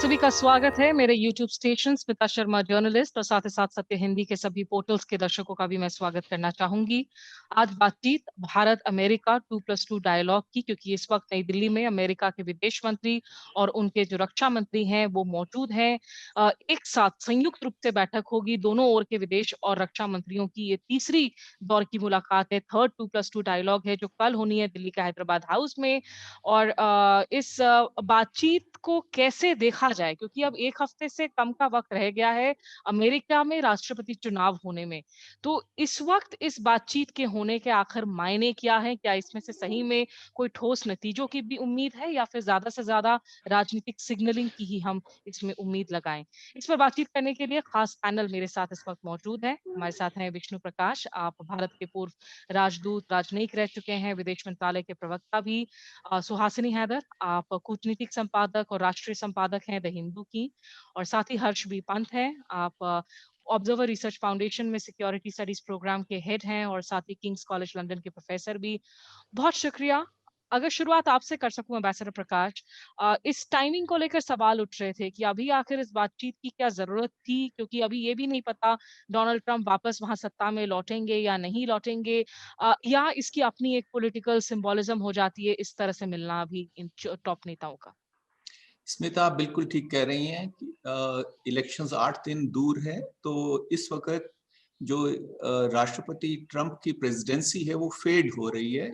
सभी का स्वागत है मेरे YouTube station Smita Sharma journalist और साथ ही साथ सत्य हिंदी के सभी पोर्टल्स के दर्शकों का भी मैं स्वागत करना चाहूंगी। आज बातचीत भारत अमेरिका 2+2 डायलॉग की, क्योंकि इस वक्त नई दिल्ली में अमेरिका के विदेश मंत्री और उनके जो रक्षा मंत्री हैं वो मौजूद हैं। एक साथ संयुक्त रूप से बैठक होगी दोनों ओर के विदेश और रक्षा मंत्रियों की। ये तीसरी दौर की मुलाकात है, थर्ड 2+2 डायलॉग है, जो कल होनी है दिल्ली के हैदराबाद हाउस में। और इस बातचीत को कैसे देखा जाए, क्योंकि अब एक हफ्ते से कम का वक्त रह गया है अमेरिका में राष्ट्रपति चुनाव होने में। तो इस वक्त इस बातचीत के होने के आखिर मायने क्या है? क्या इसमें से सही में कोई ठोस नतीजों की भी उम्मीद है, या फिर ज्यादा से ज्यादा राजनीतिक सिग्नलिंग की ही हम इसमें उम्मीद लगाएं? इस पर बातचीत करने के लिए खास पैनल मेरे साथ इस वक्त मौजूद है। हमारे साथ हैं विष्णु प्रकाश, आप भारत के पूर्व राजदूत, राजनयिक रह चुके हैं, विदेश मंत्रालय के प्रवक्ता भी। सुहासिनी हैदर, आप कूटनीतिक संपादक और राष्ट्रीय संपादक हैं द हिंदू की। और साथ ही हर्ष बी पंत हैं, आप ऑब्जर्वर रिसर्च फाउंडेशन में सिक्योरिटी स्टडीज प्रोग्राम के हेड हैं और साथ ही किंग्स कॉलेज लंदन के प्रोफेसर भी। बहुत शुक्रिया। अगर शुरुआत आपसे कर सकूं एम्बेसडर प्रकाश, इस टाइमिंग को लेकर सवाल उठ रहे थे कि अभी आखिर इस बातचीत की क्या जरूरत थी, क्योंकि अभी ये भी नहीं पता डोनाल्ड ट्रंप वापस वहां सत्ता में लौटेंगे या नहीं लौटेंगे, या इसकी अपनी एक पॉलिटिकल सिंबोलिज्म हो जाती है इस तरह से मिलना अभी इन टॉप नेताओं का। स्मिता, आप बिल्कुल ठीक कह रही हैं कि इलेक्शंस 8 दिन दूर है। तो इस वक्त जो राष्ट्रपति ट्रंप की प्रेसिडेंसी है वो फेड हो रही है।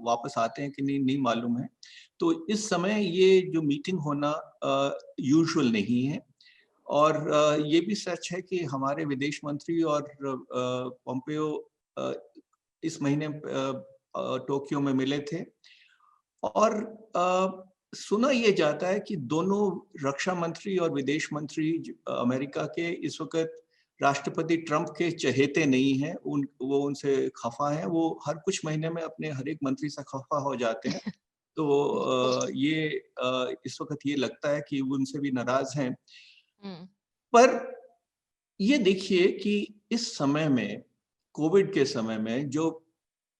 वापस आते हैं कि नहीं नहीं मालूम है। तो इस समय ये जो मीटिंग होना यूजुअल नहीं है। और ये भी सच है कि हमारे विदेश मंत्री और पोम्पेयो इस महीने टोक्यो में मिले थे। और सुना ये जाता है कि दोनों रक्षा मंत्री और विदेश मंत्री अमेरिका के इस वक्त राष्ट्रपति ट्रंप के चहेते नहीं हैं। वो उनसे खफा हैं। वो हर कुछ महीने में अपने हर एक मंत्री से खफा हो जाते हैं। तो ये इस वक्त ये लगता है कि वो उनसे भी नाराज हैं। हम्म। पर ये देखिए कि इस समय में, कोविड के समय में, जो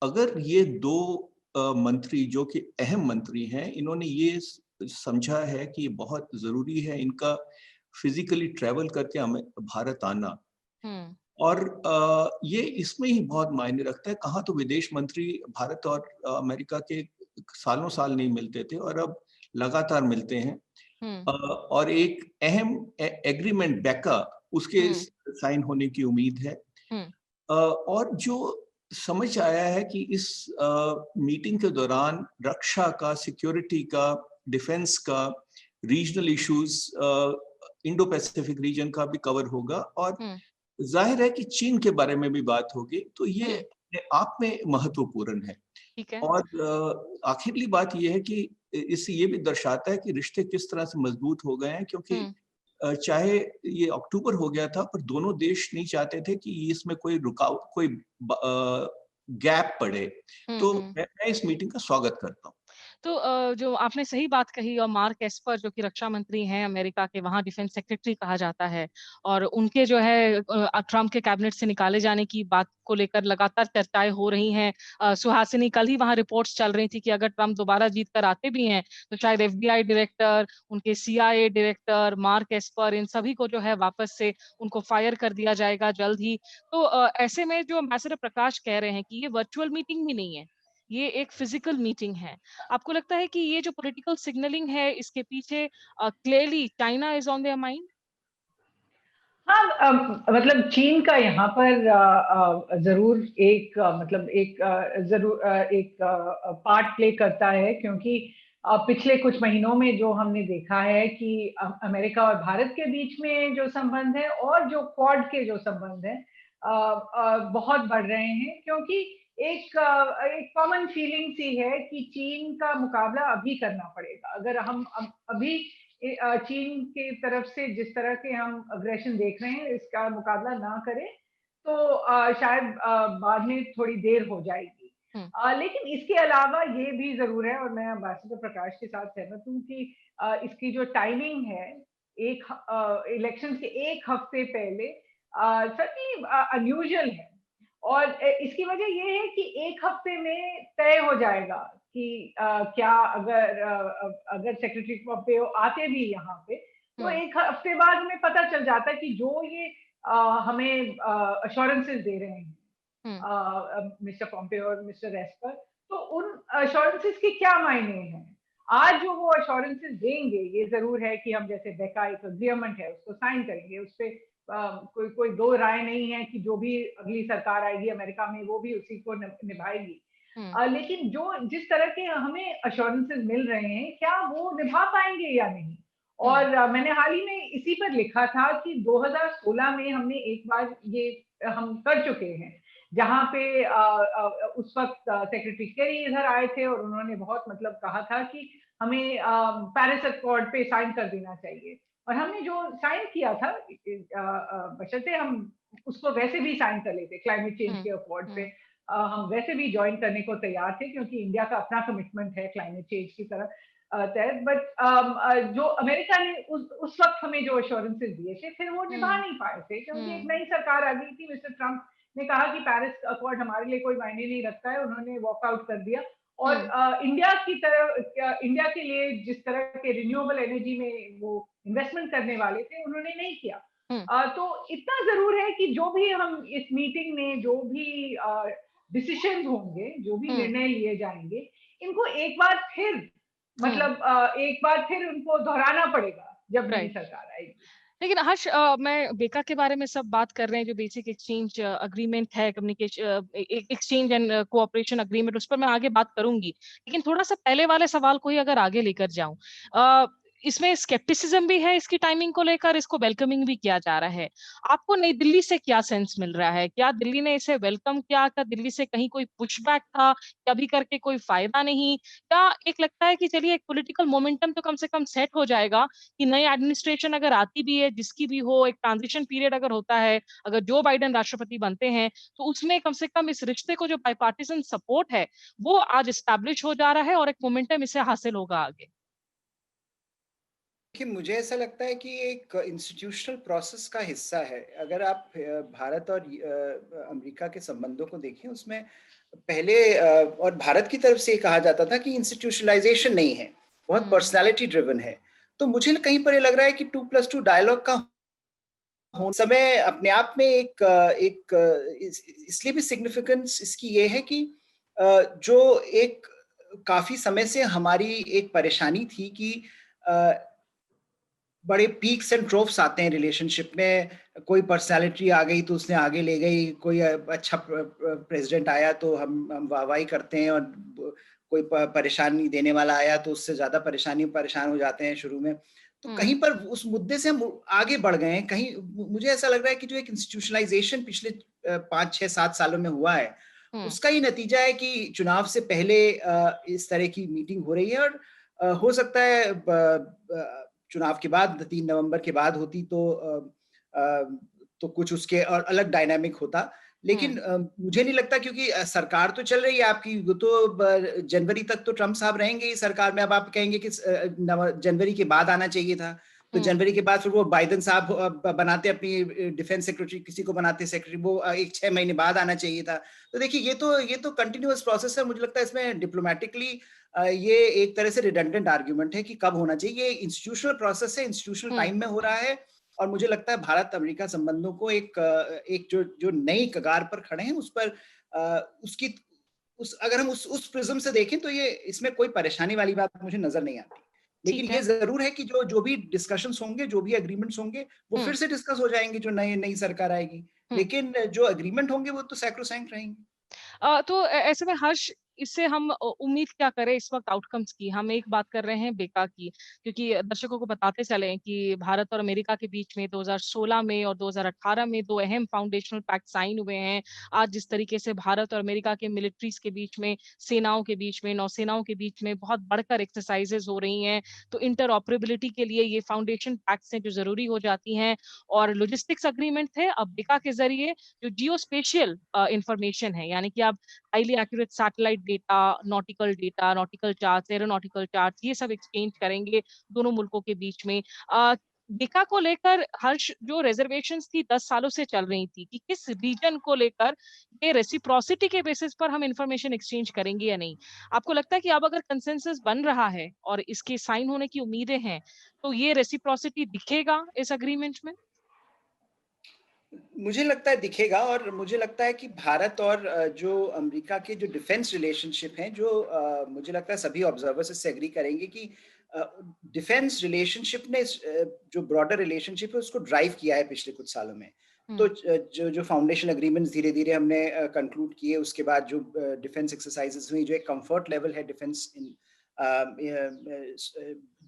अगर ये दो मंत्री जो कि अहम मंत्री हैं, इन्होंने ये समझा है कि बहुत जरूरी है इनका फिजिकली ट्रैवल करके हमें भारत आना। हम्म। और ये इसमें ही बहुत मायने रखता है। कहाँ तो विदेश मंत्री भारत और अमेरिका के सालों साल नहीं मिलते थे और अब लगातार मिलते हैं। हम्म। और एक अहम एग्रीमेंट बैका उसके हम्म। साइन होने की उम्मीद है। हम्म। और जो समझ आया है कि इस मीटिंग के दौरान रक्षा का, सिक्योरिटी का, डिफेंस का, regional issues, Indo Pacific region का भी कवर होगा। और हम्म। जाहिर है कि चीन के बारे में भी बात होगी। तो ये हम्म। अपने आप में महत्वपूर्ण है। ठीक है। और आखिरली बात ये है कि इससे ये भी दर्शाता है कि रिश्ते किस तरह से मजबूत हो गए हैं। क्योंकि हम्म। चाहे ये अक्टूबर हो गया था, पर दोनों देश नहीं चाहते थे कि इसमें कोई रुकावट, कोई गैप पड़े। तो हम्म। मैं इस मीटिंग का स्वागत करता हूँ। तो जो आपने सही बात कही, और मार्क एस्पर जो कि रक्षा मंत्री हैं अमेरिका के, वहाँ डिफेंस सेक्रेटरी कहा जाता है, और उनके जो है ट्रम्प के कैबिनेट से निकाले जाने की बात को लेकर लगातार चर्चाएं हो रही हैं। सुहासिनी, कल ही वहाँ रिपोर्ट्स चल रही थी कि अगर ट्रम्प दोबारा जीत कर आते भी हैं तो शायद एफबीआई डायरेक्टर, उनके सीआईए डायरेक्टर मार्क एस्पर, इन सभी को जो है वापस से उनको फायर कर दिया जाएगा जल्द ही। तो ऐसे में जो एम्बेसडर प्रकाश कह रहे हैं कि ये वर्चुअल मीटिंग भी नहीं है, ये एक फिजिकल मीटिंग है। आपको लगता है कि ये जो पॉलिटिकल सिग्नलिंग है इसके पीछे clearly China is on their mind? हाँ, मतलब चीन का यहाँ पर जरूर एक मतलब एक जरूर एक पार्ट प्ले करता है, क्योंकि पिछले कुछ महीनों में जो हमने देखा है कि अमेरिका और भारत के बीच में जो संबंध है और जो क्वाड के जो संबंध है बहुत बढ़ रहे हैं। क्योंकि एक कॉमन फीलिंग सी है कि चीन का मुकाबला अभी करना पड़ेगा। अगर हम अभी चीन की तरफ से जिस तरह के हम अग्रेशन देख रहे हैं, इसका मुकाबला ना करें तो शायद बाद में थोड़ी देर हो जाएगी। हम्म। लेकिन इसके अलावा ये भी जरूर है, और मैं एम्बेसडर प्रकाश के साथ सहमत हूँ कि इसकी जो टाइमिंग है, एक इलेक्शन के एक हफ्ते पहले सच्ची अनयूजुअल है। और इसकी वजह ये है कि एक हफ्ते में तय हो जाएगा कि क्या अगर सेक्रेटरी पोम्पेयो आते भी यहाँ पे तो एक हफ्ते बाद हमें पता चल जाता है कि जो ये हमें अश्योरेंसेस दे रहे हैं मिस्टर पॉम्पेओ और मिस्टर एस्पर, तो उन अश्योरेंसेस के क्या मायने हैं? आज जो वो अश्योरेंसेस देंगे, ये जरूर है कि हम जैसे बेका एक एग्रीमेंट है उसको साइन करेंगे, उस पे कोई कोई दो राय नहीं है कि जो भी अगली सरकार आएगी अमेरिका में वो भी उसी को निभाएगी। लेकिन जो जिस तरह के हमें अश्योरेंसेस मिल रहे हैं, क्या वो निभा पाएंगे या नहीं? और मैंने हाल ही में इसी पर लिखा था कि 2016 में हमने एक बार ये हम कर चुके हैं, जहाँ पे उस वक्त सेक्रेटरी केरी इधर आए थे और उन्होंने बहुत मतलब कहा था कि हमें पेरिस अकॉर्ड पे साइन कर देना चाहिए, और हमने जो साइन किया था बशर्ते हम उसको वैसे भी साइन कर लेते क्लाइमेट चेंज के अकॉर्ड पे, हम वैसे भी ज्वाइन करने को तैयार थे क्योंकि इंडिया का अपना कमिटमेंट है क्लाइमेट चेंज की तरफ तहत। बट जो अमेरिका ने उस वक्त हमें जो अश्योरेंसेस दिए थे फिर वो निभा नहीं पाए थे, क्योंकि एक नई सरकार आ गई थी। मिस्टर ट्रम्प ने कहा कि पेरिस अकॉर्ड हमारे लिए कोई मायने नहीं रखता है, उन्होंने वॉकआउट कर दिया। और इंडिया की तरफ, इंडिया के लिए जिस तरह के रिन्यूएबल एनर्जी में वो इन्वेस्टमेंट करने वाले थे उन्होंने नहीं किया। तो इतना जरूर है कि जो भी हम इस मीटिंग में जो भी डिसीजन होंगे, जो भी निर्णय लिए जाएंगे, इनको एक बार फिर मतलब एक बार फिर उनको दोहराना पड़ेगा जब नई सरकार आएगी। लेकिन हर्ष, मैं बेका के बारे में सब बात कर रहे हैं, जो बेसिक एक्सचेंज अग्रीमेंट है, communication exchange and cooperation agreement, उस पर मैं आगे बात करूंगी। लेकिन थोड़ा सा पहले वाले सवाल को ही अगर आगे लेकर जाऊं, इसमें स्केप्टिसिज्म भी है इसकी टाइमिंग को लेकर, इसको वेलकमिंग भी किया जा रहा है। आपको नई दिल्ली से क्या सेंस मिल रहा है? क्या दिल्ली ने इसे वेलकम किया? क्या दिल्ली से कहीं कोई पुशबैक था? कभी करके कोई फायदा नहीं? क्या एक लगता है कि चलिए एक पॉलिटिकल मोमेंटम तो कम से कम सेट हो जाएगा कि नई एडमिनिस्ट्रेशन अगर आती भी है, जिसकी भी हो, एक ट्रांजिशन पीरियड अगर होता है, अगर जो बाइडेन राष्ट्रपति बनते हैं, तो उसमें कम से कम इस रिश्ते को जो बाइपार्टिसन सपोर्ट है, वो आज एस्टैब्लिश हो जा रहा है और एक मोमेंटम इसे हासिल होगा आगे। कि मुझे ऐसा लगता है कि एक इंस्टीट्यूशनल प्रोसेस का हिस्सा है। अगर आप भारत और अमेरिका के संबंधों को देखें, उसमें पहले और भारत की तरफ से कहा जाता था कि इंस्टीट्यूशनलाइजेशन नहीं है, बहुत पर्सनालिटी ड्रिवन है। तो मुझे कहीं पर ये लग रहा है कि 2+2 डायलॉग का समय अपने आप में इसलिए भी सिग्निफिकेंस इसकी ये है कि जो एक काफी समय से हमारी एक परेशानी थी कि बड़े पीक्स एंड ट्रोफ्स आते हैं रिलेशनशिप में। कोई पर्सनालिटी आ गई तो उसने आगे ले गई, कोई अच्छा प्रेसिडेंट आया तो हम वाहवाही करते हैं, और कोई परेशानी देने वाला आया तो उससे ज्यादा परेशान हो जाते हैं शुरू में। तो कहीं पर उस मुद्दे से हम आगे बढ़ गए हैं। कहीं मुझे ऐसा लग रहा है कि जो एक इंस्टीट्यूशनलाइजेशन पिछले 5-6-7 सालों में हुआ है, उसका ही नतीजा है कि चुनाव से पहले इस तरह की मीटिंग हो रही है। और हो सकता है चुनाव के बाद 3 नवंबर के बाद होती तो कुछ उसके और अलग डायनामिक होता। लेकिन मुझे नहीं लगता, क्योंकि सरकार तो चल रही है आपकी, वो तो जनवरी तक तो ट्रम्प साहब रहेंगे इस सरकार में। अब आप कहेंगे कि जनवरी के बाद आना चाहिए था, तो जनवरी के बाद फिर वो बाइडेन साहब बनाते अपनी डिफेंस सेक्रेटरी, किसी को बनाते सेक्रेटरी, वो 6 महीने बाद आना चाहिए था। तो देखिए ये तो कंटिन्यूअस प्रोसेस है। मुझे लगता है इसमें डिप्लोमेटिकली ये एक तरह से रिडंडेंट आर्ग्यूमेंट है कि कब होना चाहिए। ये इंस्टीट्यूशनल प्रोसेस है, इंस्टीट्यूशनल टाइम में हो रहा है। और मुझे लगता है भारत अमेरिका संबंधों को एक जो नई कगार पर खड़े हैं, उस पर अगर हम उस प्रिज्म से देखें तो ये इसमें कोई परेशानी वाली बात मुझे नजर नहीं आती। लेकिन ये जरूर है कि जो भी डिस्कशंस होंगे, जो भी एग्रीमेंट्स होंगे, वो फिर से डिस्कस हो जाएंगे जो नई सरकार आएगी। लेकिन जो एग्रीमेंट होंगे वो तो सैक्रोसैंक्ट रहेंगे। तो ऐसे में हर्ष, इससे हम उम्मीद क्या करें इस वक्त आउटकम्स की? हम एक बात कर रहे हैं बेका की, क्योंकि दर्शकों को बताते चले कि भारत और अमेरिका के बीच में 2016 में और 2018 में 2 अहम फाउंडेशनल पैक्ट साइन हुए हैं। आज जिस तरीके से भारत और अमेरिका के मिलिट्रीज के बीच में, सेनाओं के बीच में, नौसेनाओं के बीच में बहुत बढ़कर एक्सरसाइजेज हो रही हैं, तो इंटरऑपरेबिलिटी के लिए ये फाउंडेशन पैक्ट्स हैं जो जरूरी हो जाती हैं। और लॉजिस्टिक्स अग्रीमेंट थे, अब बेका के जरिए जो जियो स्पेशियल इंफॉर्मेशन है, यानी कि आप highly accurate satellite data, nautical charts, aeronautical charts, ये सब एक्सचेंज करेंगे दोनों मुल्कों के बीच में। बेका को लेकर हर्ष जो रिजर्वेशंस थी 10 सालों से चल रही थी कि किस रीजन को लेकर ये रेसिप्रोसिटी के बेसिस पर हम इंफॉर्मेशन एक्सचेंज करेंगे या नहीं। आपको लगता है कि अब अगर कंसेंसस बन रहा है और इसके साइन होने की उम्मीदें हैं, तो ये रेसिप्रोसिटी दिखेगा इस एग्रीमेंट में? मुझे लगता है दिखेगा, और मुझे लगता है कि भारत और जो अमेरिका के जो डिफेंस रिलेशनशिप हैं, जो मुझे लगता है सभी ऑब्जर्वर्स इससे एग्री करेंगे कि डिफेंस रिलेशनशिप ने जो ब्रॉडर रिलेशनशिप है उसको ड्राइव किया है पिछले कुछ सालों में। तो जो जो फाउंडेशन एग्रीमेंट्स धीरे धीरे हमने कंक्लूड किए, उसके बाद जो डिफेंस एक्सरसाइजेस हुई, जो एक कंफर्ट लेवल है डिफेंस इन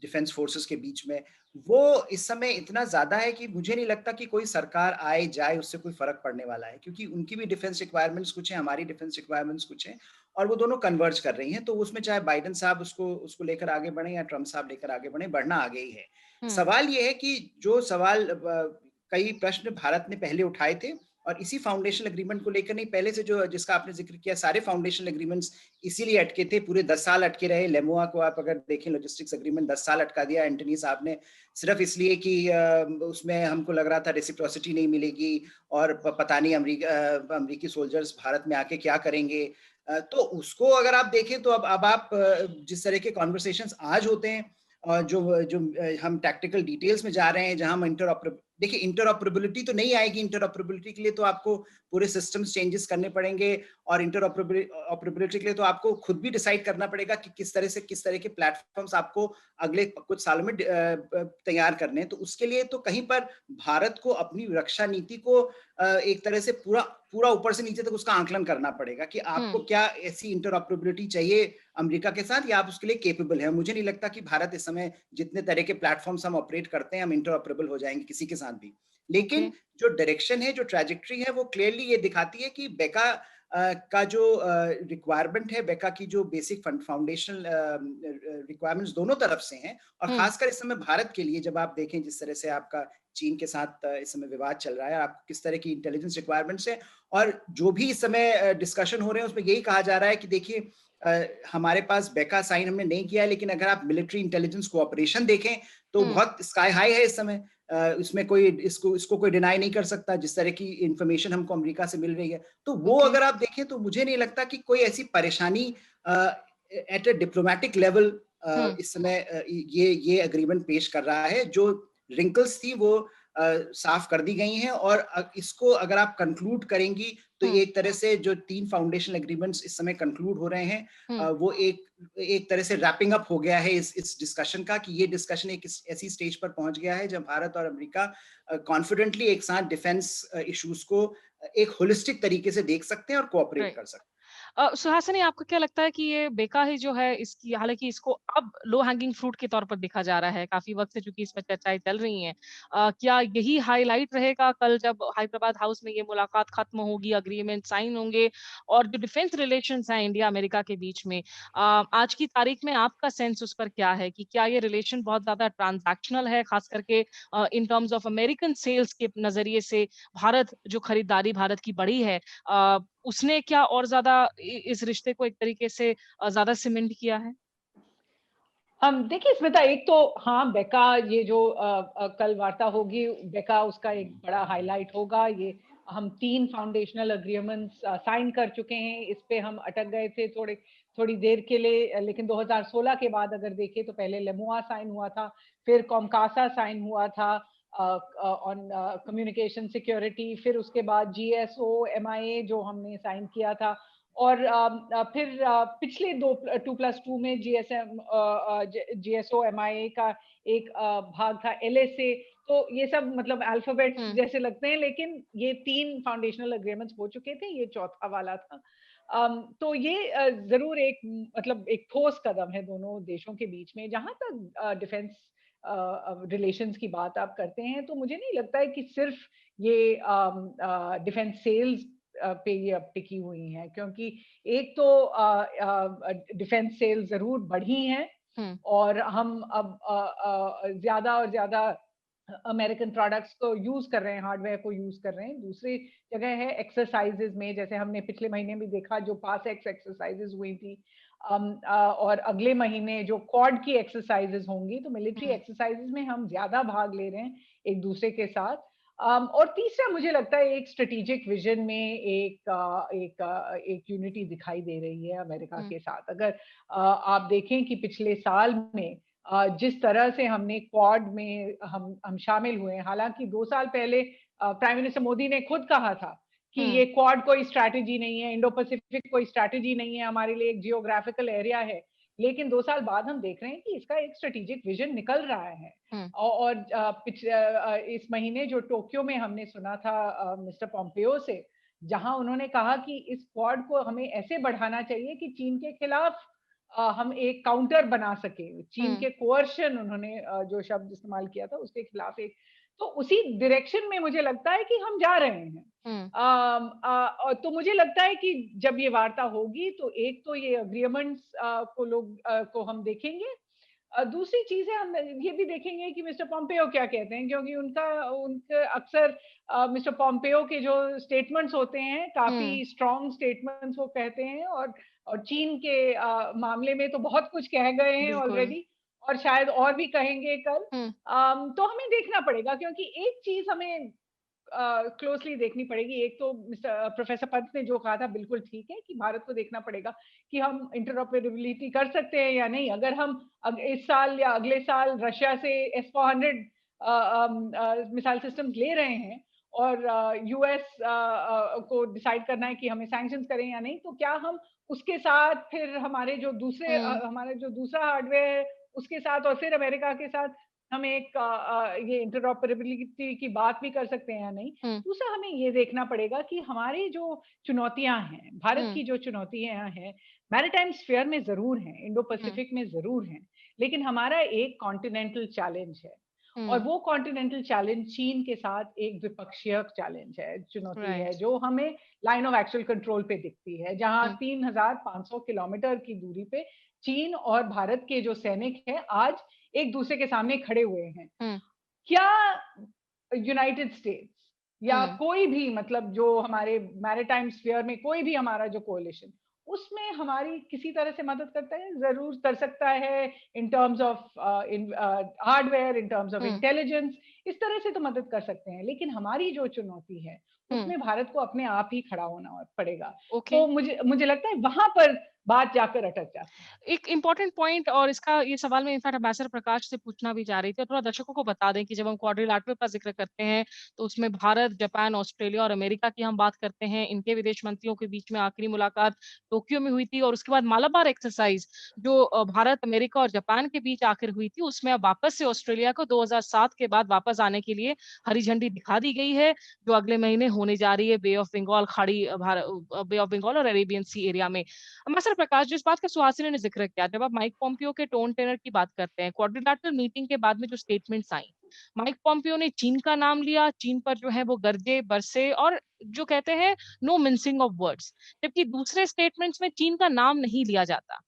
डिफेंस फोर्सेस के बीच में, वो इस समय इतना ज्यादा है कि मुझे नहीं लगता कि कोई सरकार आए जाए उससे कोई फर्क पड़ने वाला है, क्योंकि उनकी भी डिफेंस रिक्वायरमेंट्स कुछ हैं, हमारी डिफेंस रिक्वायरमेंट्स कुछ हैं, और वो दोनों कन्वर्ज कर रही हैं। तो उसमें चाहे बाइडेन साहब उसको उसको लेकर आगे बढ़े या ट्रम्प साहब लेकर आगे बढ़े, बढ़ना आगे ही है। सवाल ये है कि जो सवाल कई प्रश्न भारत ने पहले उठाए थे, और इसी फाउंडेशन एग्रीमेंट को लेकर नहीं, पहले से जो जिसका आपने जिक्र किया, सारे फाउंडेशन एग्रीमेंट्स इसीलिए अटके थे, पूरे 10 साल अटके रहे। लेमोआ को आप अगर देखें, लॉजिस्टिक्स एग्रीमेंट 10 साल अटका दिया एंटनी साहब ने, सिर्फ इसलिए कि उसमें हमको लग रहा था रेसिप्रोसिटी नहीं मिलेगी और पता नहीं अमेरिकी सोल्जर्स भारत में आके क्या करेंगे। तो उसको अगर आप देखें तो अब आप जिस तरह के कॉन्वर्सेशंस आज होते हैं, जो जो हम टैक्टिकल डिटेल्स में जा रहे हैं, जहां हम देखिए, इंटरऑपरेबिलिटी तो नहीं आएगी। इंटरऑपरेबिलिटी के लिए तो आपको पूरे सिस्टम्स चेंजेस करने पड़ेंगे, और इंटरऑपरेबिलिटी के लिए तो आपको खुद भी डिसाइड करना पड़ेगा कि किस तरह के प्लेटफॉर्म्स आपको अगले कुछ सालों में तैयार करने हैं। तो उसके लिए तो कहीं पर भारत को अपनी रक्षा नीति को एक तरह से पूरा ऊपर से नीचे तक उसका आंकलन करना पड़ेगा कि आपको क्या ऐसी इंटरऑपरेबिलिटी चाहिए अमेरिका के साथ, या आप उसके लिए केपेबल है। मुझे नहीं लगता कि भारत इस समय जितने तरह के प्लेटफॉर्म्स हम ऑपरेट करते हैं, हम इंटरऑपरेबल हो जाएंगे किसी के साथ भी। लेकिन जो डायरेक्शन है, जो ट्रैजेक्टरी है, वो क्लियरली ये दिखाती है कि बेका का जो रिक्वायरमेंट है, बेका की जो बेसिक फाउंडेशनल रिक्वायरमेंट्स दोनों तरफ से हैं, और खासकर इस समय भारत के लिए जब आप देखें जिस तरह से आपका चीन के साथ इस समय विवाद चल रहा है, आपको किस तरह की इंटेलिजेंस रिक्वायरमेंट्स है, और जो भी इस समय डिस्कशन हो रहे हैं उसमें यही कहा जा रहा है कि देखिए, हमारे पास बेका साइन हमने नहीं किया है, लेकिन अगर आप मिलिट्री इंटेलिजेंस कोऑपरेशन देखें तो बहुत स्काई हाई है इस समय। इसमें कोई इसको कोई डिनाई नहीं कर सकता, जिस तरह की इंफॉर्मेशन हमको अमेरिका से मिल रही है। तो वो अगर आप देखें तो मुझे नहीं लगता कि कोई ऐसी परेशानी एट अ डिप्लोमेटिक लेवल इस समय ये एग्रीमेंट पेश कर रहा है। जो रिंकल्स थी वो साफ कर दी गई हैं, और इसको अगर आप कंक्लूड करेंगी तो एक तरह से जो 3 फाउंडेशन एग्रीमेंट्स इस समय कंक्लूड हो रहे हैं, वो एक तरह से रैपिंग अप हो गया है इस डिस्कशन का, कि ये डिस्कशन एक ऐसी स्टेज पर पहुंच गया है जब भारत और अमेरिका कॉन्फिडेंटली एक साथ डिफेंस इश्यूज को एक होलिस्टिक तरीके से देख सकते हैं और कोऑपरेट कर सकते हैं। सुहासिनी, आपको क्या लगता है कि ये बेका ही जो है, इसकी हालाँकि इसको अब लो हैंगिंग फ्रूट के तौर पर देखा जा रहा है, काफ़ी वक़्त से चूँकि इस पर चर्चाएँ चल रही हैं। क्या यही हाइलाइट रहेगा कल जब हैदराबाद हाउस में ये मुलाकात खत्म होगी, एग्रीमेंट साइन होंगे और जो डिफेंस रिलेशंस हैं इंडिया-अमेरिका के बीच में, आज की तारीख में आपका सेंस उस पर क्या है कि क्या ये रिलेशन बहुत ज़्यादा ट्रांज़ैक्शनल है, ख़ास करके in terms of American sales के नज़रिए से भारत जो खरीदारी भारत की बढ़ी है, उसने क्या और ज़्यादा इस रिश्ते को एक तरीके से ज़्यादा सीमेंट किया है? देखिए स्मिता, एक तो हाँ, बेका ये जो कल वार्ता होगी, बेका उसका एक बड़ा हाईलाइट होगा। ये हम 3 फाउंडेशनल एग्रीमेंट्स साइन कर चुके हैं। इस पे हम अटक गए थे थोड़ी देर के लिए, लेकिन 2016 के बाद अगर देखें तो पहले लेमुआ साइन हुआ था, फिर कॉमकासा साइन हुआ था ऑन कम्युनिकेशन सिक्योरिटी, फिर उसके बाद GSO MIA जो हमने साइन किया था, और फिर पिछले 2+2 में GSO MIA का एक भाग था LSA। तो ये सब मतलब अल्फाबेट्स जैसे लगते हैं, लेकिन ये 3 फाउंडेशनल एग्रीमेंट्स हो चुके थे, ये चौथा वाला था। तो ये जरूर एक मतलब एक ठोस कदम है दोनों देशों के बीच में। जहां तक डिफेंस रिलेशंस की बात आप करते हैं, तो मुझे नहीं लगता है कि सिर्फ ये डिफेंस सेल्स पे ये अब टिकी हुई हैं, क्योंकि एक तो डिफेंस सेल जरूर बढ़ी हैं, और हम अब ज्यादा और ज्यादा अमेरिकन प्रोडक्ट्स को यूज कर रहे हैं, हार्डवेयर को यूज कर रहे हैं। दूसरी जगह है एक्सरसाइजेज में, जैसे हमने पिछले महीने भी देखा जो पास एक्सरसाइजेज हुई थी, और अगले महीने जो क्वाड की एक्सरसाइजेज होंगी, तो मिलिट्री एक्सरसाइजेज में हम ज्यादा भाग ले रहे हैं एक दूसरे के साथ। और तीसरा मुझे लगता है एक स्ट्रेटेजिक विजन में एक यूनिटी दिखाई दे रही है अमेरिका के साथ। अगर आप देखें कि पिछले साल में जिस तरह से हमने क्वाड में हम शामिल हुए, हालांकि 2 साल पहले प्राइम मिनिस्टर मोदी ने खुद कहा था कि ये क्वाड कोई स्ट्रैटेजी नहीं है, इंडो पैसिफिक कोई स्ट्रैटेजी नहीं है, हमारे लिए एक जियोग्राफिकल एरिया है। लेकिन 2 साल बाद हम देख रहे हैं कि इसका एक स्ट्रेटेजिक विजन निकल रहा है। और इस महीने जो टोक्यो में हमने सुना था मिस्टर पोम्पियो से, जहां उन्होंने कहा कि इस क्वाड को हमें ऐसे बढ़ाना चाहिए कि चीन के खिलाफ हम एक काउंटर बना सके। चीन के कोअर्शन, उन्होंने जो शब्द इस्तेमाल किया था, उसके खिलाफ एक, तो उसी डायरेक्शन में मुझे लगता है कि हम जा रहे हैं। तो मुझे लगता है कि जब ये वार्ता होगी तो एक तो ये अग्रीमेंट्स को हम देखेंगे, दूसरी चीज है हम ये भी देखेंगे कि मिस्टर पोम्पेयो क्या कहते हैं, क्योंकि उनके अक्सर मिस्टर पोम्पेयो के जो स्टेटमेंट्स होते हैं काफी स्ट्रॉन्ग स्टेटमेंट्स वो कहते हैं, और चीन के मामले में तो बहुत कुछ कह गए हैं ऑलरेडी, और शायद और भी कहेंगे कल। तो हमें देखना पड़ेगा, क्योंकि एक चीज हमें क्लोजली देखनी पड़ेगी। एक तो प्रोफेसर पंत ने जो कहा था बिल्कुल ठीक है कि भारत को देखना पड़ेगा कि हम इंटरऑपरेबिलिटी कर सकते हैं या नहीं। अगर हम इस साल या अगले साल रशिया से S-400 मिसाइल सिस्टम्स ले रहे हैं और यूएस को डिसाइड करना है कि हमें सैंक्शंस करें या नहीं, तो क्या हम उसके साथ फिर हमारे जो दूसरा हार्डवेयर है उसके साथ और फिर अमेरिका के साथ हम एक ये इंटरऑपरेबिलिटी की बात भी कर सकते हैं या नहीं। दूसरा हमें ये देखना पड़ेगा कि हमारी जो चुनौतियां हैं, भारत की जो चुनौतियां हैं, मैरीटाइम स्फीयर में जरूर हैं, इंडो पैसिफिक में जरूर हैं, लेकिन हमारा एक कॉन्टिनेंटल चैलेंज है, और वो कॉन्टिनेंटल चैलेंज चीन के साथ एक द्विपक्षीय चैलेंज है, चुनौती है, जो हमें लाइन ऑफ एक्चुअल कंट्रोल पे दिखती है, जहां 3500 किलोमीटर की दूरी पे चीन और भारत के जो सैनिक हैं आज एक दूसरे के सामने खड़े हुए हैं। क्या यूनाइटेड स्टेट्स या कोई भी, मतलब जो हमारे मैरीटाइम स्फीयर में कोई भी हमारा जो कोalition, उसमें हमारी किसी तरह से मदद करता है? जरूर कर सकता है, इन terms of hardware, in terms of intelligence, इस तरह से तो मदद कर सकते हैं। लेकिन हमारी जो चुनौती है उसमें भारत को अपने आप ही खड़ा होना पड़ेगा। तो मुझे लगता है वहां पर बात जाकर अटक जाती है। एक इम्पोर्टेंट पॉइंट, और इसका ये सवाल मैं इनफैक्ट एम्बेसडर प्रकाश से पूछना भी जा रही थी, और थोड़ा दर्शकों को बता दें कि जब हम क्वाड्रिलैटरल का जिक्र करते हैं तो उसमें भारत, जापान, ऑस्ट्रेलिया और अमेरिका की हम बात करते हैं। इनके विदेश मंत्रियों के बीच में आखिरी मुलाकात टोक्यो में हुई थी, और उसके बाद मालाबार एक्सरसाइज जो भारत, अमेरिका और जापान के बीच आखिर हुई थी, उसमें अब वापस से ऑस्ट्रेलिया को 2007 के बाद वापस आने के लिए हरी झंडी दिखा दी गई है, जो अगले महीने होने जा रही है bay of Bengal bay of Bengal और अरेबियन सी एरिया में। एम्बेसडर प्रकाश, जिस बात का सुहासिनी ने जिक्र किया, जब आप माइक पोम्पियो के टोन टेनर की बात करते हैं, क्वाड्रिलैटरल मीटिंग के बाद में जो स्टेटमेंट्स आई, माइक पोम्पियो ने चीन का नाम लिया, चीन पर जो है वो गरजे बरसे, और जो कहते हैं नो मिंसिंग ऑफ वर्ड्स, जबकि दूसरे स्टेटमेंट्स में चीन का नाम नहीं लिया जाता।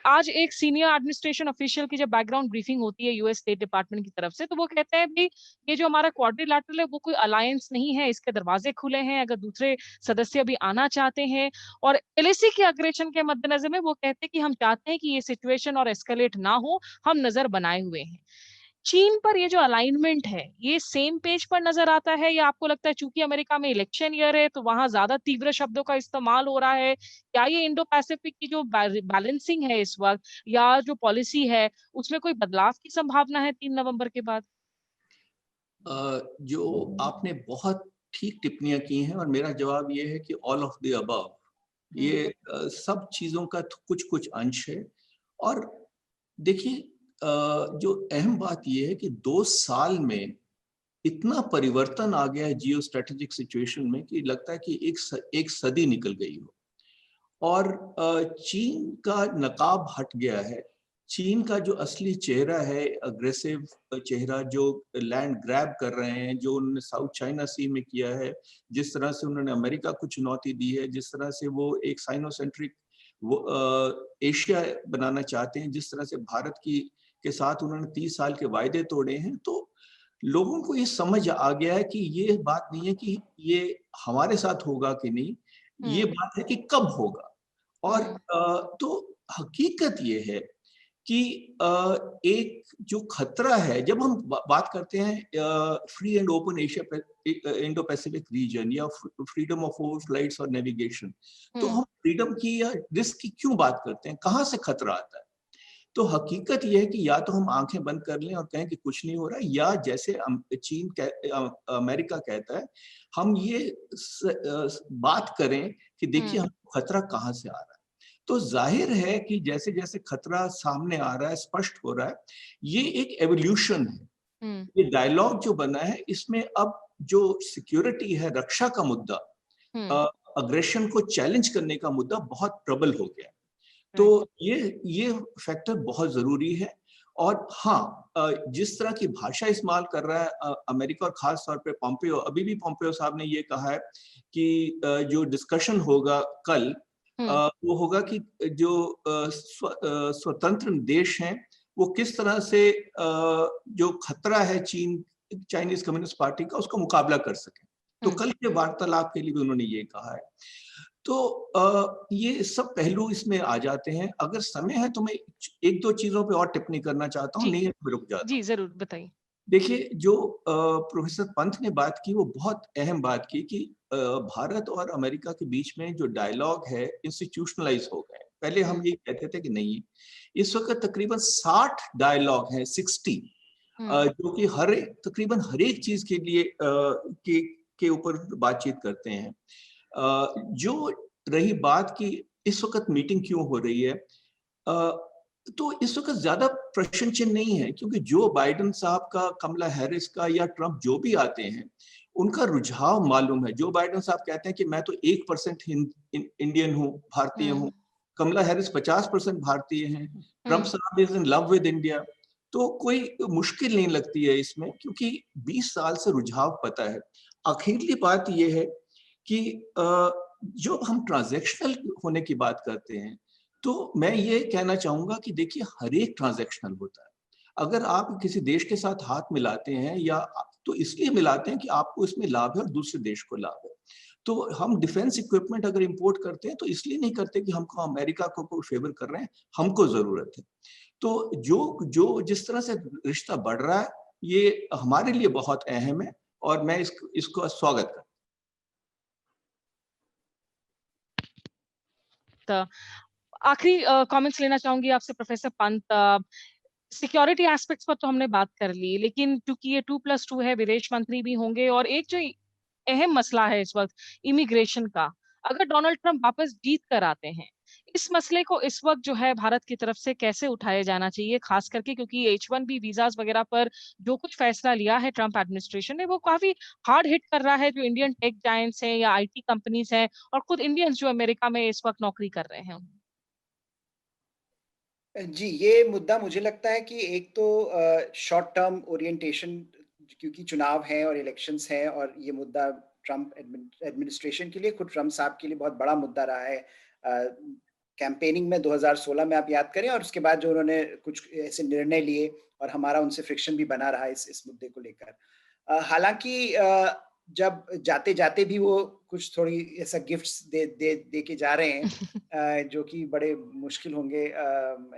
आज एक सीनियर एडमिनिस्ट्रेशन ऑफिशियल की जब बैकग्राउंड ब्रीफिंग होती है यूएस स्टेट डिपार्टमेंट की तरफ से, तो वो कहते हैं भी ये जो हमारा क्वाड्रिलैटरल है वो कोई अलायंस नहीं है, इसके दरवाजे खुले हैं अगर दूसरे सदस्य भी आना चाहते हैं। और एलएसी के अग्रेशन के मद्देनजर में वो कहते हैं कि हम चाहते हैं कि ये सिचुएशन और एस्केलेट ना हो, हम नजर बनाए हुए हैं। चीन पर ये जो अलाइनमेंट है, ये सेम पेज पर नजर आता है, या आपको लगता है चूंकि अमेरिका में इलेक्शन ईयर है तो वहां ज्यादा तीव्र शब्दों का इस्तेमाल हो रहा है? क्या ये इंडो पैसिफिक की जो बैलेंसिंग है इस वक्त, या जो पॉलिसी है, उसमें कोई बदलाव की संभावना है 3 नवंबर के बाद? जो आपने बहुत ठीक टिप्पणियां की हैं, और मेरा जवाब ये है कि ऑल ऑफ द अबव, ये सब चीजों का कुछ कुछ अंश है। और देखिए, जो अहम बात यह है कि 2 साल में इतना परिवर्तन आ गया है जियो स्ट्रेटेजिक सिचुएशन में कि लगता है कि एक सदी निकल गई हो, और चीन का नकाब हट गया है। चीन का जो असली चेहरा है, अग्रेसिव चेहरा, जो लैंड ग्रैब कर रहे हैं, जो उन्होंने साउथ चाइना सी में किया है, जिस तरह से उन्होंने अमेरिका को चुनौती दी है, जिस तरह से वो एक साइनोसेंट्रिक वो एशिया बनाना चाहते हैं, जिस तरह से भारत के साथ उन्होंने 30 साल के वायदे तोड़े हैं, तो लोगों को ये समझ आ गया है कि ये बात नहीं है कि ये हमारे साथ होगा कि नहीं, ये बात है कि कब होगा। और तो हकीकत ये है कि एक जो खतरा है, जब हम बात करते हैं free and open Asia Indo Pacific region या फ्रीडम ऑफ ओवरफ्लाइट्स और नेविगेशन, तो हम फ्रीडम की या रिस्क की क्यों बात करते हैं, कहाँ से खतरा आता है? तो हकीकत यह है कि या तो हम आंखें बंद कर लें और कहें कि कुछ नहीं हो रहा, या जैसे अमेरिका कहता है, हम ये बात करें कि देखिए हमको खतरा कहाँ से आ रहा है। तो जाहिर है कि जैसे जैसे खतरा सामने आ रहा है, स्पष्ट हो रहा है, ये एक एवोल्यूशन है। ये डायलॉग जो बना है, इसमें अब जो सिक्योरिटी है, रक्षा का मुद्दा, अग्रेशन को चैलेंज करने का मुद्दा बहुत प्रबल हो गया। तो ये फैक्टर बहुत जरूरी है। और हाँ, जिस तरह की भाषा इस्तेमाल कर रहा है अमेरिका, और खास तौर पे पॉम्पियो, अभी भी पॉम्पियो साहब ने ये कहा है कि जो डिस्कशन होगा कल, वो होगा कि जो स्वतंत्र देश हैं वो किस तरह से जो खतरा है चाइनीज कम्युनिस्ट पार्टी का, उसका मुकाबला कर सके। तो कल के वार्तालाप के लिए भी उन्होंने ये कहा है। तो ये सब पहलू इसमें आ जाते हैं। अगर समय है तो मैं एक दो चीजों पे और टिप्पणी करना चाहता हूँ, नहीं तो रुक जाता हूँ। जी जरूर बताइए। देखिए, जो प्रोफेसर पंत ने बात की वो बहुत अहम बात की कि भारत और अमेरिका के बीच में जो डायलॉग है इंस्टीट्यूशनलाइज हो गए। पहले हम ये कहते थे कि नहीं, इस वक्त तकरीबन 60 डायलॉग हैं, 60, जो कि तकरीबन हर एक चीज के लिए के ऊपर बातचीत करते हैं। जो रही बात की इस वक्त मीटिंग क्यों हो रही है, तो इस वक्त ज्यादा प्रश्न चिन्ह नहीं है, क्योंकि जो बाइडेन साहब का, कमला हैरिस का या ट्रंप जो भी आते हैं, उनका रुझाव मालूम है। जो बाइडेन साहब कहते हैं कि मैं तो 1% इंडियन हूँ, भारतीय हूँ, कमला हैरिस 50% भारतीय हैं, ट्रंप साहब is in love with India. तो कोई मुश्किल नहीं लगती है इसमें, क्योंकि 20 साल से रुझाव पता है। आखिरी बात यह है कि जो हम ट्रांजैक्शनल होने की बात करते हैं, तो मैं ये कहना चाहूंगा कि देखिए, हर एक ट्रांजैक्शनल होता है। अगर आप किसी देश के साथ हाथ मिलाते हैं, या तो इसलिए मिलाते हैं कि आपको इसमें लाभ है और दूसरे देश को लाभ है। तो हम डिफेंस इक्विपमेंट अगर इंपोर्ट करते हैं तो इसलिए नहीं करते कि हमको अमेरिका को कोई फेवर कर रहे हैं, हमको जरूरत है। तो जो जिस तरह से रिश्ता बढ़ रहा है, ये हमारे लिए बहुत अहम है, और मैं इसको स्वागत करता हूं। आखिरी कमेंट्स लेना चाहूंगी आपसे प्रोफेसर पंत। सिक्योरिटी एस्पेक्ट्स पर तो हमने बात कर ली, लेकिन क्योंकि ये 2+2 है, विदेश मंत्री भी होंगे, और एक जो अहम मसला है इस वक्त इमिग्रेशन का, अगर डोनाल्ड ट्रंप वापस जीत कर आते हैं, इस मसले को इस वक्त जो है भारत की तरफ से कैसे उठाया जाना चाहिए, खास करके क्योंकि H1B वीजास वगैरह पर जो कुछ फैसला लिया है ट्रंप एडमिनिस्ट्रेशन ने, वो काफी हार्ड हिट कर रहा है जो इंडियन टेक जायंट्स हैं या IT कंपनीज हैं, और खुद इंडियंस जो अमेरिका में इस वक्त नौकरी कर रहे हैं। जी, ये मुद्दा मुझे लगता है कि एक तो शॉर्ट टर्म ओरिएंटेशन, क्योंकि चुनाव हैं और इलेक्शंस हैं, और ये मुद्दा ट्रंप एडमिनिस्ट्रेशन के लिए, खुद ट्रंप साहब के लिए बहुत बड़ा मुद्दा रहा है कैंपेनिंग में 2016 में, आप याद करें, और उसके बाद जो उन्होंने कुछ ऐसे निर्णय लिए और हमारा उनसे फ्रिक्शन भी बना रहा है इस मुद्दे को लेकर। हालांकि जब जाते जाते भी वो कुछ थोड़ी ऐसा गिफ्ट्स दे के जा रहे हैं जो कि बड़े मुश्किल होंगे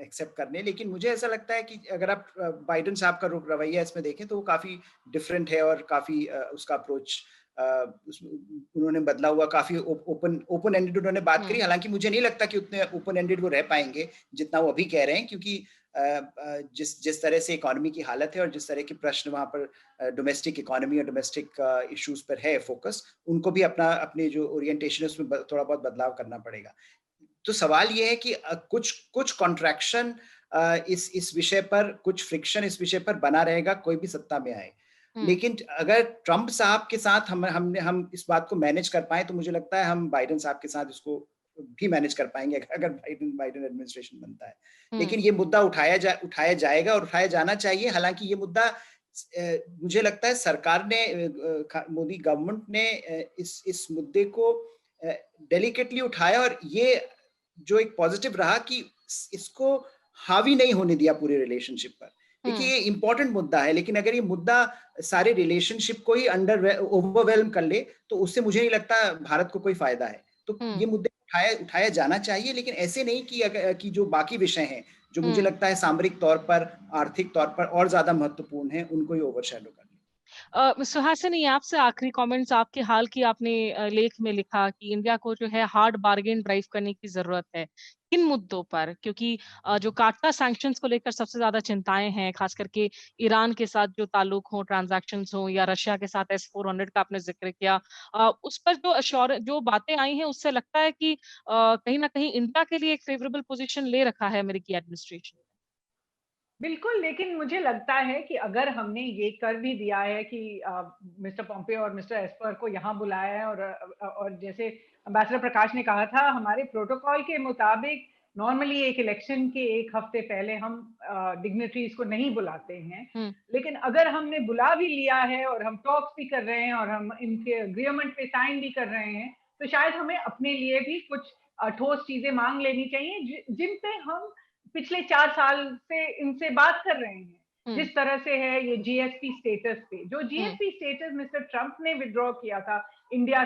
एक्सेप्ट करने, लेकिन मुझे ऐसा लगता है कि अगर आप बाइडेन साहब का रवैया इसमें देखें तो वो काफी डिफरेंट है, और काफी उसका अप्रोच उन्होंने बदला हुआ, काफी ओपन एंडेड उन्होंने बात करी। हालांकि मुझे नहीं लगता कि उतने ओपन एंडेड वो रह पाएंगे जितना वो अभी कह रहे हैं, क्योंकि जिस तरह से इकोनॉमी की हालत है और जिस तरह के प्रश्न वहाँ पर डोमेस्टिक इकोनॉमी और डोमेस्टिक इश्यूज पर है फोकस, उनको भी अपने जो ओरिएंटेशन है उसमें थोड़ा बहुत बदलाव करना पड़ेगा। तो सवाल ये है कि कुछ कॉन्ट्रैक्शन इस विषय पर, कुछ फ्रिक्शन इस विषय पर बना रहेगा, कोई भी सत्ता में आए। लेकिन अगर ट्रंप साहब के साथ हम इस बात को मैनेज कर पाए, तो मुझे लगता है हम बाइडेन साहब के साथ इसको भी मैनेज कर पाएंगे अगर बाइडेन एडमिनिस्ट्रेशन बनता है। लेकिन ये मुद्दा उठाया जाएगा और उठाया जाना चाहिए। हालांकि ये मुद्दा मुझे लगता है सरकार ने, मोदी गवर्नमेंट ने इस मुद्दे को डेलिकेटली उठाया, और ये जो एक पॉजिटिव रहा कि इसको हावी नहीं होने दिया पूरे रिलेशनशिप पर। देखिए, ये इंपॉर्टेंट मुद्दा है, लेकिन अगर ये मुद्दा सारे रिलेशनशिप को ही ओवरवेलम कर ले, तो उससे मुझे नहीं लगता भारत को कोई फायदा है। तो ये मुद्दे उठाया जाना चाहिए, लेकिन ऐसे नहीं कि जो बाकी विषय हैं जो मुझे लगता है सामरिक तौर पर, आर्थिक तौर पर और ज्यादा महत्वपूर्ण है, उनको ही ओवरशैडो कर ले। सुहासिनी, आपसे आखिरी कमेंट्स। आपके हाल की आपने लेख में लिखा कि इंडिया को जो है हार्ड बार्गेन ड्राइव करने की जरूरत है। किन मुद्दों पर? क्योंकि जो काटता सैंक्शंस को लेकर सबसे ज्यादा चिंताएं हैं, खास करके ईरान के साथ जो ताल्लुक हो, ट्रांजैक्शंस हो, या रशिया के साथ S-400 का आपने जिक्र किया। उस पर जो बातें आई हैं, उससे लगता है कि कहीं ना कहीं इंडिया के लिए एक फेवरेबल पोजीशन ले रखा है अमेरिकी एडमिनिस्ट्रेशन। बिल्कुल, लेकिन मुझे लगता है कि अगर हमने ये कर भी दिया है कि मिस्टर पोम्पियो और मिस्टर एस्पर को यहाँ बुलाया है, और जैसे एम्बेसडर प्रकाश ने कहा था, हमारे प्रोटोकॉल के मुताबिक नॉर्मली एक इलेक्शन के एक हफ्ते पहले हम डिग्निटरीज को नहीं बुलाते हैं, लेकिन अगर हमने बुला भी लिया है और हम टॉक्स भी कर रहे हैं और हम इनके एग्रीमेंट पे साइन भी कर रहे हैं, तो शायद हमें अपने लिए भी कुछ ठोस चीजें मांग लेनी चाहिए जिन पे हम पिछले 4 साल से इनसे बात कर रहे हैं। जिस तरह से है ये जीएसपी स्टेटस पे, जो जीएसपी स्टेटस मिस्टर ट्रंप ने विड्रॉ किया था इंडिया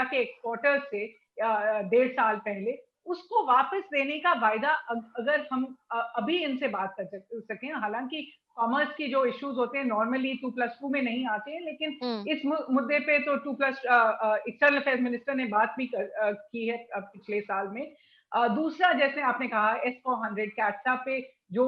के एक्सपोर्टर्स से 1.5 साल पहले, उसको वापस देने का वायदा अगर हम अभी इनसे बात कर सकें, हालांकि कॉमर्स की जो इश्यूज होते हैं नॉर्मली 2+2 में नहीं आते हैं, लेकिन इस मुद्दे पे तो एक्सटर्नल अफेयर्स मिनिस्टर ने बात भी की है पिछले साल में। दूसरा, जैसे आपने कहा, S-400 कैट्सा पे जो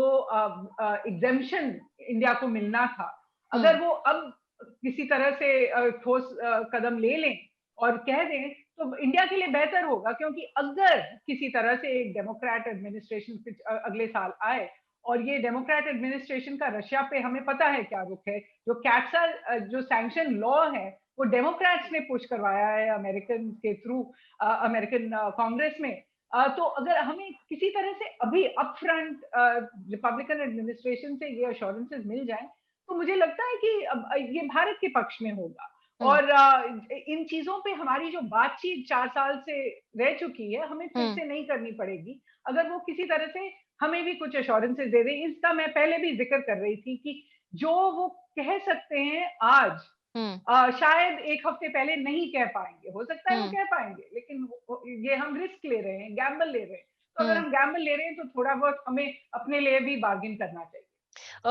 एग्जेम्पशन इंडिया को मिलना था, अगर वो अब किसी तरह से ठोस कदम ले लें और कह दें, तो इंडिया के लिए बेहतर होगा, क्योंकि अगर किसी तरह से एक डेमोक्रेट एडमिनिस्ट्रेशन अगले साल आए, और ये डेमोक्रेट एडमिनिस्ट्रेशन का रशिया पे हमें पता है क्या रुख है, जो कैट्सा जो सैंक्शन लॉ है वो डेमोक्रेट्स ने पुश करवाया है अमेरिकन के थ्रू, अमेरिकन कांग्रेस में। तो अगर हमें किसी तरह से अभी अपफ्रंट रिपब्लिकन एडमिनिस्ट्रेशन से ये अश्योरेंसेस मिल जाए, तो मुझे लगता है कि ये भारत के पक्ष में होगा। और इन चीजों पे हमारी जो बातचीत 4 साल से रह चुकी है, हमें फिर से नहीं करनी पड़ेगी। अगर वो किसी तरह से हमें भी कुछ अश्योरेंसेस दे दें, इसका मैं पहले भी जिक्र कर रही थी कि जो वो कह सकते हैं आज, शायद एक हफ्ते पहले नहीं कह पाएंगे। हो सकता है वो कह पाएंगे, लेकिन ये हम रिस्क ले रहे हैं, गैम्बल ले रहे हैं। तो अगर हम गैम्बल ले रहे हैं, तो थोड़ा बहुत हमें अपने लिए भी बार्गेन करना चाहिए।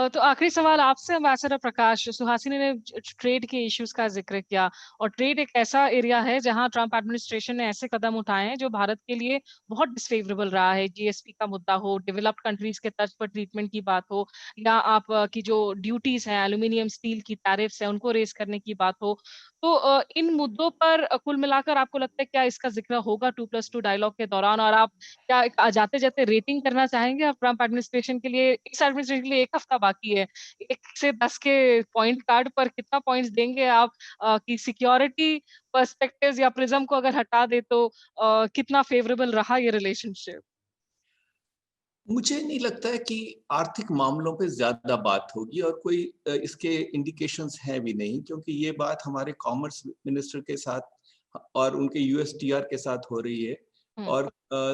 तो आखिरी सवाल आपसे, एम्बेसडर प्रकाश। सुहासिनी ने ट्रेड के इश्यूज का जिक्र किया, और ट्रेड एक ऐसा एरिया है जहां ट्रंप एडमिनिस्ट्रेशन ने ऐसे कदम उठाए हैं जो भारत के लिए बहुत डिसफेवरेबल रहा है। जीएसपी का मुद्दा हो, डेवलप्ड कंट्रीज के तर्ज पर ट्रीटमेंट की बात हो, या आप की जो ड्यूटीज हैं, एल्यूमिनियम स्टील की टैरिफ्स है, उनको रेस करने की बात हो। तो इन मुद्दों पर कुल मिलाकर आपको लगता है क्या इसका जिक्र होगा 2+2 डायलॉग के दौरान? और आप क्या जाते जाते रेटिंग करना चाहेंगे आप ट्रंप एडमिनिस्ट्रेशन के लिए? इस एडमिनिस्ट्रेशन के लिए एक हफ्ता बाकी है, 1 से 10 के पॉइंट कार्ड पर कितना पॉइंट्स देंगे आप कि सिक्योरिटी पर्सपेक्टिव्स या प्रिज्म को अगर हटा दे तो कितना फेवरेबल रहा ये रिलेशनशिप? मुझे नहीं लगता है कि आर्थिक मामलों पे ज्यादा बात होगी, और कोई इसके इंडिकेशंस हैं भी नहीं, क्योंकि ये बात हमारे कॉमर्स मिनिस्टर के साथ और उनके यूएसटीआर के साथ हो रही है, और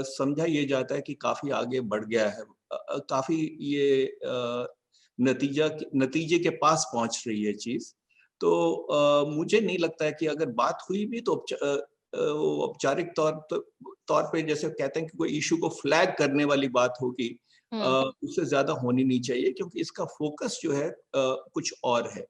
समझा ये जाता है कि काफी आगे बढ़ गया है, काफी ये नतीजे के पास पहुंच रही है चीज। तो मुझे नहीं लगता है कि अगर बात हुई भी तो औपचारिक तौर पे, जैसे कहते हैं कि कोई इशू को फ्लैग करने वाली बात होगी, उससे ज्यादा होनी नहीं चाहिए, क्योंकि इसका फोकस जो है कुछ और है।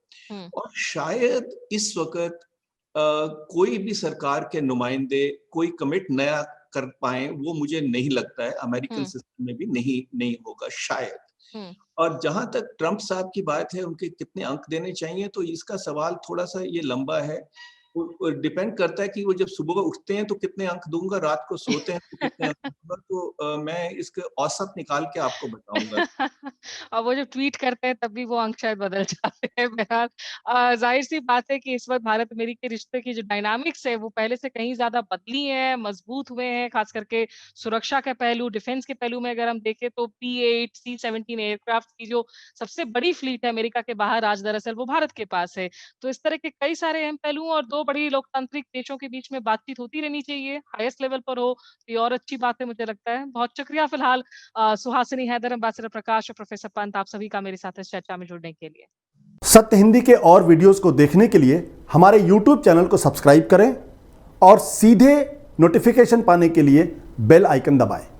और शायद इस वक्त कोई भी सरकार के नुमाइंदे कोई कमिट नया कर पाए, वो मुझे नहीं लगता है। अमेरिकन सिस्टम में भी नहीं होगा शायद। और जहां तक ट्रंप साहब की बात है, उनके कितने अंक देने चाहिए, तो इसका सवाल थोड़ा सा ये लंबा है। डिपेंड करता है कि वो जब सुबह उठते हैं तो कितने अंक दूंगा, रात को सोते हैं तो कितने अंक दूंगा, तो मैं इसके औसत निकाल के आपको बताऊंगा। और वो जब ट्वीट करते हैं तब भी वो अंक शायद बदल जाते हैं। बहरहाल जाहिर सी बात है कि इस वक्त भारत अमेरिकी रिश्ते की जो डायनामिक्स है वो पहले से कहीं ज्यादा बदली है, मजबूत हुए हैं। खास करके सुरक्षा के पहलू, डिफेंस के पहलू में अगर हम देखें तो P-8 C-17 एयरक्राफ्ट की जो सबसे बड़ी फ्लीट है अमेरिका के बाहर, आज दरअसल वो भारत के पास है। तो इस तरह के कई सारे अहम पहलू, और 2 बड़ी लोकतांत्रिक देशों के बीच में बातचीत होती रहनी चाहिए, हाईएस्ट लेवल पर हो, तो ये और अच्छी बात है मुझे लगता है। बहुत शुक्रिया फिलहाल सुहासिनी हैदर, एम्बेसडर प्रकाश और प्रोफेसर पंत, आप सभी का मेरे साथ इस चर्चा में जुड़ने के लिए। सत्य हिंदी के और वीडियोस को देखने के लिए हमारे YouTube चैनल को सब्सक्राइब करें, और सीधे नोटिफिकेशन पाने के लिए बेल आइकन दबाएं।